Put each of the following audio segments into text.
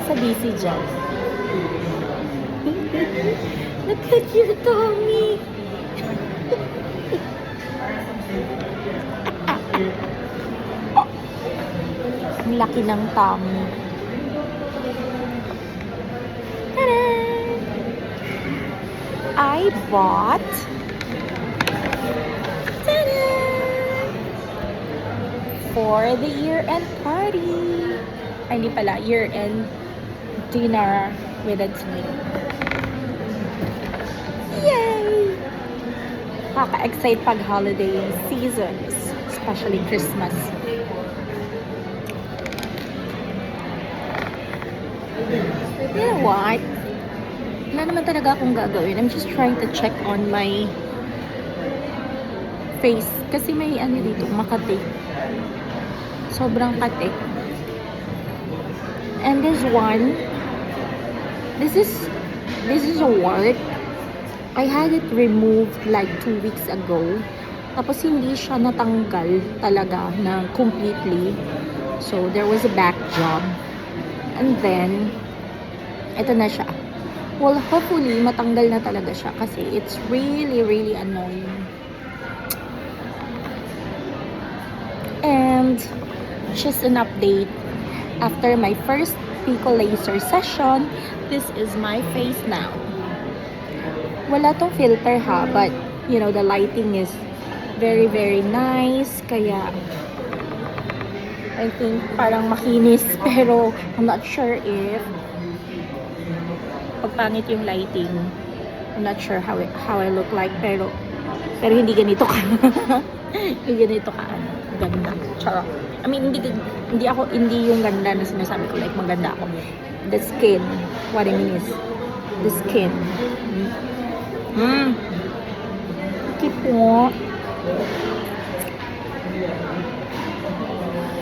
nasa DC dyan. Look at your tummy. Ang laki ng tummy. Tada! I bought for the year-end party. Ay, hindi pala. Year-end dinner with a team. Yay! Kaka-excite pag holiday seasons. Especially Christmas. You know what? Wala naman talaga akong gagawin. I'm just trying to check on my face. Kasi may ano dito, makati. Sobrang kati. And this one, this is a wart. I had it removed like 2 weeks ago. Tapos hindi siya natanggal talaga na completely. So there was a back job. And then ito na siya. Well, hopefully matanggal na talaga siya kasi it's really, really annoying. And just an update. After my first pico laser session, this is my face now. Wala tong filter ha, but you know, the lighting is very, very nice. Kaya I think parang makinis, pero I'm not sure if pagpangit yung lighting. I'm not sure how I look like, pero hindi ganito ka. Hindi ganito ka ganda. Charot. I mean, hindi yung ganda na sinasabi ko, like maganda ako. The skin. What I mean is the skin. Okay po.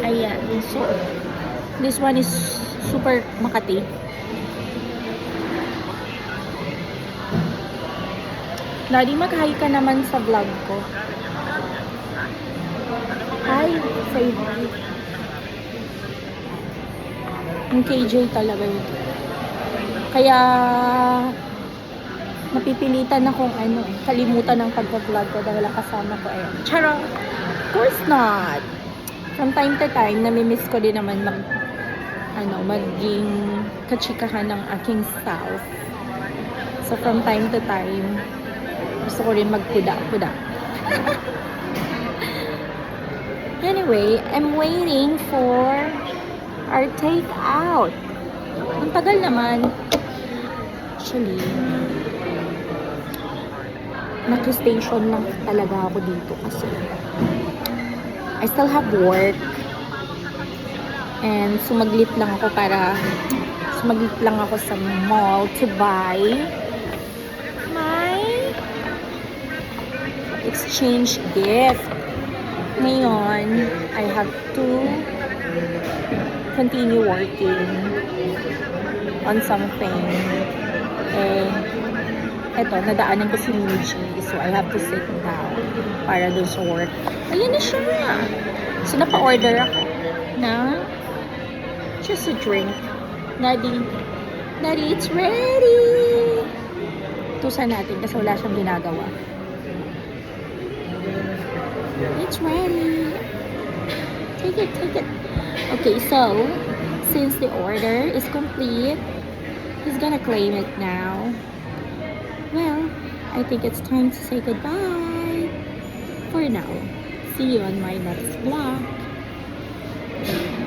Ayan. So, this one is super makati. Daddy, mag-hi ka naman sa vlog ko. Hi, say hi. Yung KJ talaga yun. Kaya napipilitan akong kalimutan ng pagka-vlog ko dahil ang kasama ko ay charot! Of course not! From time to time, namimiss ko din naman maging kachikahan ng aking self. So from time to time, gusto ko rin magkuda-kuda. Anyway, I'm waiting for our take-out. Ang tagal naman. Actually, nag-station lang talaga ako dito kasi I still have work. And sumaglit lang ako sa mall to buy my exchange gift. Ngayon, I have to continue working on something. Eto, nadaanan ko si Muji, so I have to sit down para dun sa work. Ayan na siya. So, napa-order ako na just a drink. Daddy, it's ready! Tusan natin kasi wala siyang ginagawa. It's ready. Take it. Okay, so since the order is complete, he's gonna claim it now. Well, I think it's time to say goodbye for now. See you on my next vlog.